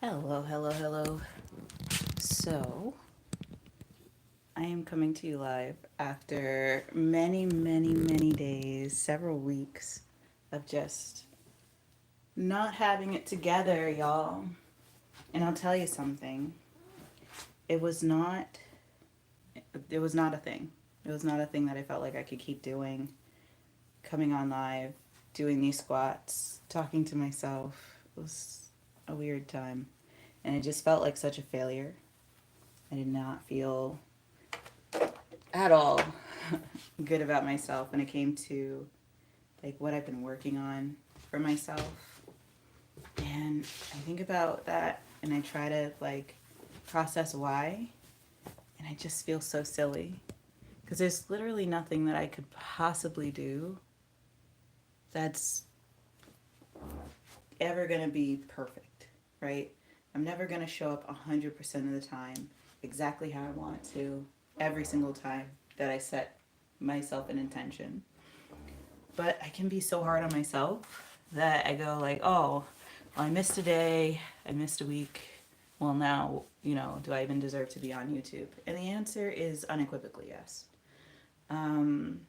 Hello, hello, hello. So, I am coming to you live after many, many, many days, several weeks of just not having it together, y'all. And I'll tell you something. It was not it was not a thing. It was not a thing that I felt like I could keep doing, coming on live, doing these squats, talking to myself. It was a weird time. And it just felt like such a failure. I did not feel at all good about myself when it came to like what I've been working on for myself. And I think about that and I try to like process why, and I just feel so silly because there's literally nothing that I could possibly do that's ever going to be perfect, right? I'm never going to show up 100% of the time exactly how I want to every single time that I set myself an intention. But I can be so hard on myself that I go like, oh, well, I missed a day, I missed a week. Well, now, do I even deserve to be on YouTube? And the answer is unequivocally yes. Um,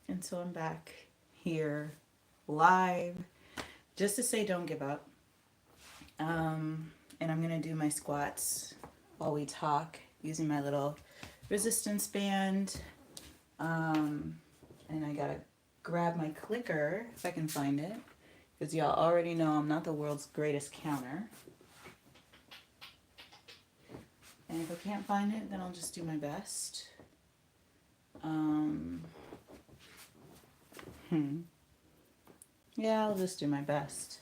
and so I'm back here live just to say don't give up. And I'm going to do my squats while we talk using my little resistance band. And I got to grab my clicker if I can find it, because y'all already know I'm not the world's greatest counter. And if I can't find it, then I'll just do my best. Yeah, I'll just do my best.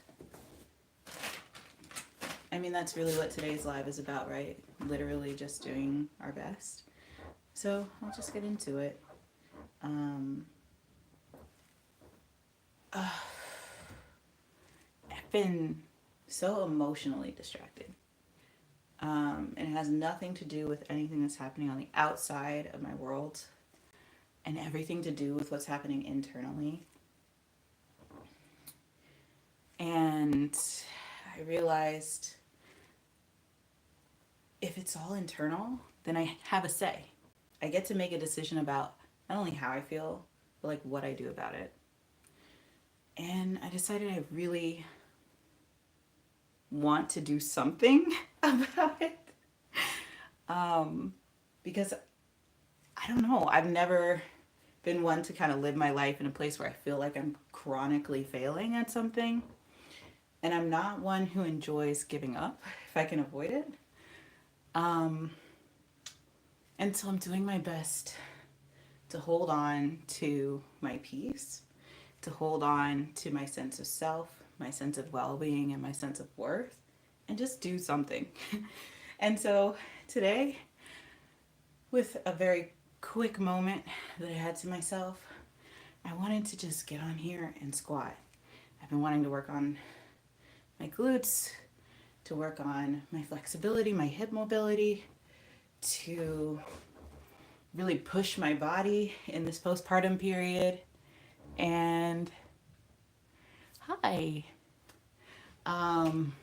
I mean, that's really what today's live is about, right? Literally just doing our best. So I'll just get into it. I've been so emotionally distracted. And it has nothing to do with anything that's happening on the outside of my world and everything to do with what's happening internally. And I realized if it's all internal, then I have a say. I get to make a decision about not only how I feel, but like what I do about it. And I decided I really want to do something about it. Because I don't know, I've never been one to kind of live my life in a place where I feel like I'm chronically failing at something. And I'm not one who enjoys giving up if I can avoid it. And so I'm doing my best to hold on to my peace, to hold on to my sense of self, my sense of well being, and my sense of worth, and just do something. And so today, with a very quick moment that I had to myself, I wanted to just get on here and squat. I've been wanting to work on my glutes, to work on my flexibility, my hip mobility, to really push my body in this postpartum period. And hi. And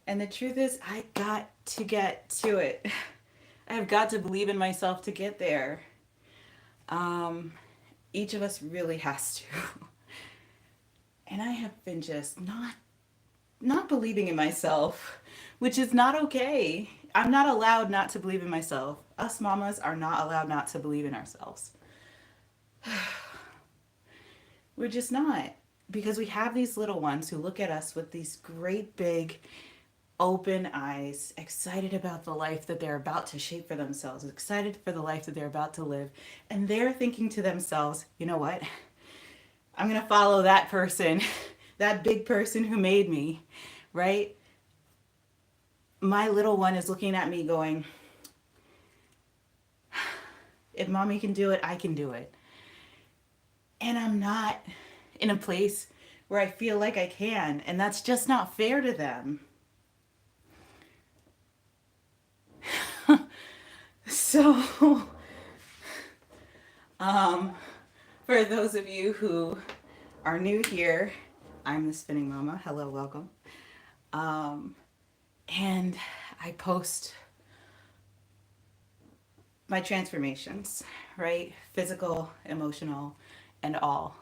the truth is, I got to get to it. I've got to believe in myself to get there. Each of us really has to. And I have been just not believing in myself, which is not okay. I'm not allowed not to believe in myself. Us mamas are not allowed not to believe in ourselves. We're just not. Because we have these little ones who look at us with these great big open eyes, excited about the life that they're about to shape for themselves, excited for the life that they're about to live. And they're thinking to themselves, you know what? I'm going to follow that person, that big person who made me, right? My little one is looking at me going, if mommy can do it, I can do it. And I'm not in a place where I feel like I can. And that's just not fair to them. So, for those of you who are new here, I'm the Spinning Mama. Hello, welcome. and I post my transformations, right? Physical, emotional, and all.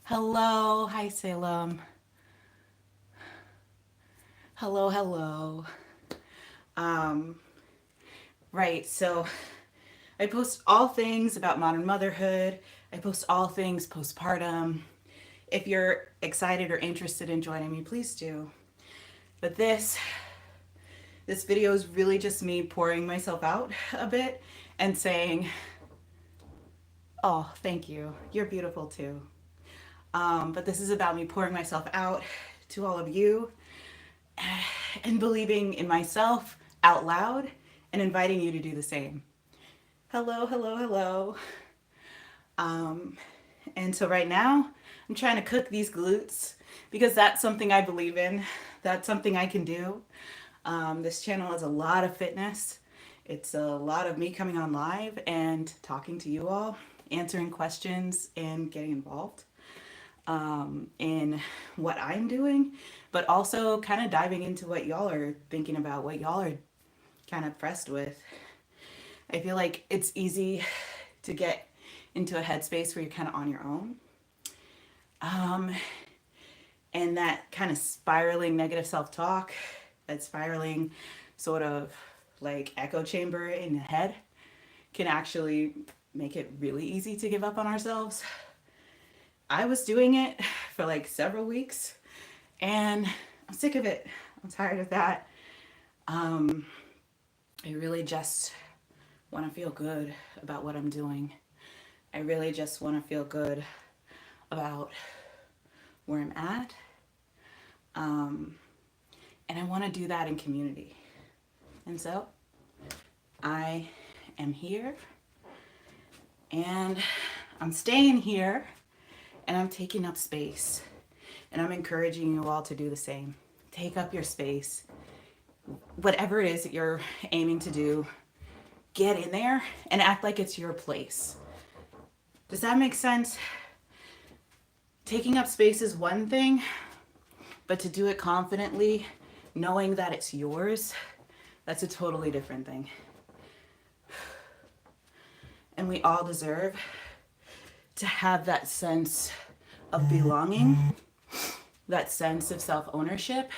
Hello, hi Salem. Hello, hello. Um, right, so I post all things about modern motherhood. I post all things postpartum. If you're excited or interested in joining me, please do. But this video is really just me pouring myself out a bit and saying, oh, thank you. You're beautiful too. But this is about me pouring myself out to all of you and believing in myself out loud and inviting you to do the same. Hello, hello, hello. And so right now, I'm trying to cook these glutes because that's something I believe in. That's something I can do. This channel is a lot of fitness. It's a lot of me coming on live and talking to you all, answering questions and getting involved in what I'm doing, but also kind of diving into what y'all are thinking about, what y'all are kind of pressed with. I feel like it's easy to get into a headspace where you're kind of on your own. And that kind of spiraling negative self-talk, that spiraling sort of like echo chamber in the head can actually make it really easy to give up on ourselves. I was doing it for like several weeks and I'm sick of it. I'm tired of that. I really just want to feel good about what I'm doing. I really just want to feel good about where I'm at. And I want to do that in community. And so I am here and I'm staying here and I'm taking up space and I'm encouraging you all to do the same. Take up your space. Whatever it is that you're aiming to do, get in there and act like it's your place. Does that make sense? Taking up space is one thing, but to do it confidently, knowing that it's yours, that's a totally different thing. And we all deserve to have that sense of belonging, that sense of self-ownership,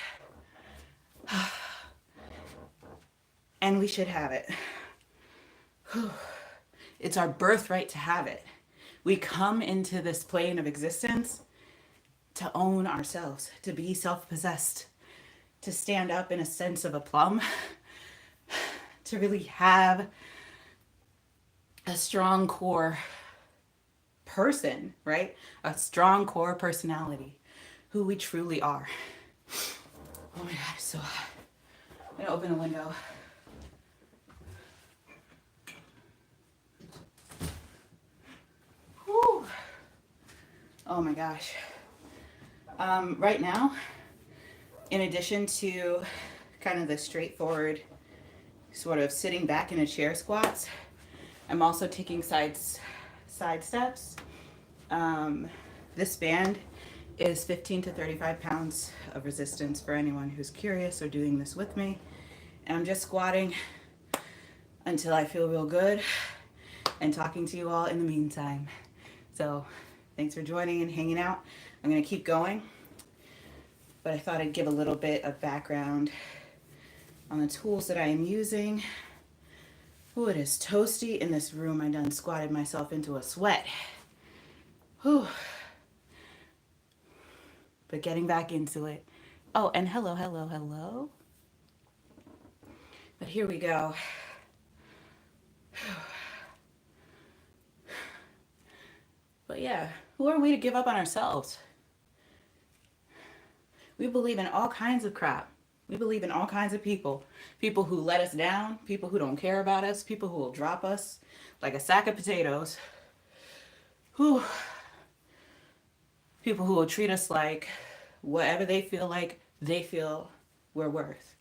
and we should have it. It's our birthright to have it. We come into this plane of existence to own ourselves, to be self-possessed, to stand up in a sense of aplomb, to really have a strong core person, right? A strong core personality, who we truly are. Oh my God, it's so hot. I'm gonna open the window. Whew. Oh my gosh. Right now, in addition to kind of the straightforward sort of sitting back in a chair squats, I'm also taking side steps. This band is 15 to 35 pounds of resistance for anyone who's curious or doing this with me. And I'm just squatting until I feel real good and talking to you all in the meantime. So thanks for joining and hanging out. I'm going to keep going, but I thought I'd give a little bit of background on the tools that I am using. Ooh, it is toasty in this room. I done squatted myself into a sweat. Whew. But getting back into it. Oh, and hello, hello, hello. But here we go. But yeah, who are we to give up on ourselves? We believe in all kinds of crap. We believe in all kinds of people. People who let us down, people who don't care about us, people who will drop us like a sack of potatoes. Whew. People who will treat us like whatever they feel we're worth.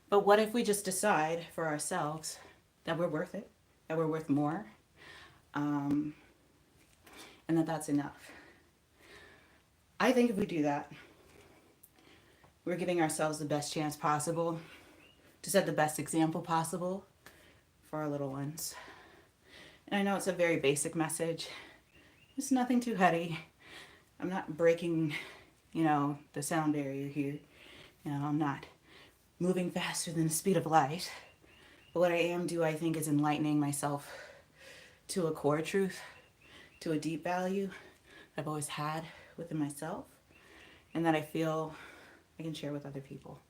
But what if we just decide for ourselves that we're worth it, that we're worth more, and that that's enough? I think if we do that, we're giving ourselves the best chance possible to set the best example possible for our little ones. And I know it's a very basic message. It's nothing too heady. I'm not breaking, the sound barrier here. I'm not moving faster than the speed of light. But what I am I think, is enlightening myself to a core truth, to a deep value I've always had within myself, and that I feel I can share with other people.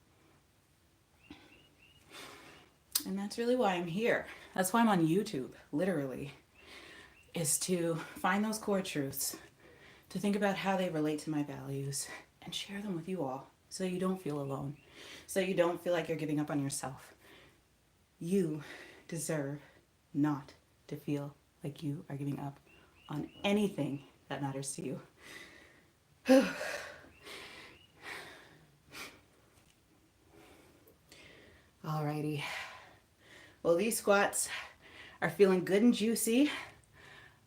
And that's really why I'm here. That's why I'm on YouTube, literally, is to find those core truths, to think about how they relate to my values, and share them with you all so you don't feel alone, so you don't feel like you're giving up on yourself. You deserve not to feel like you are giving up on anything that matters to you. Alrighty. Well, these squats are feeling good and juicy.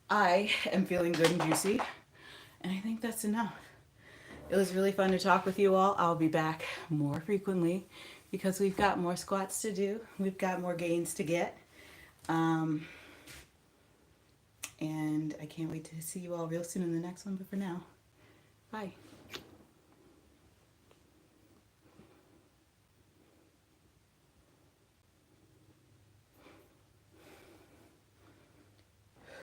I am feeling good and juicy. And I think that's enough. It was really fun to talk with you all. I'll be back more frequently because we've got more squats to do. We've got more gains to get. And I can't wait to see you all real soon in the next one. But for now, bye.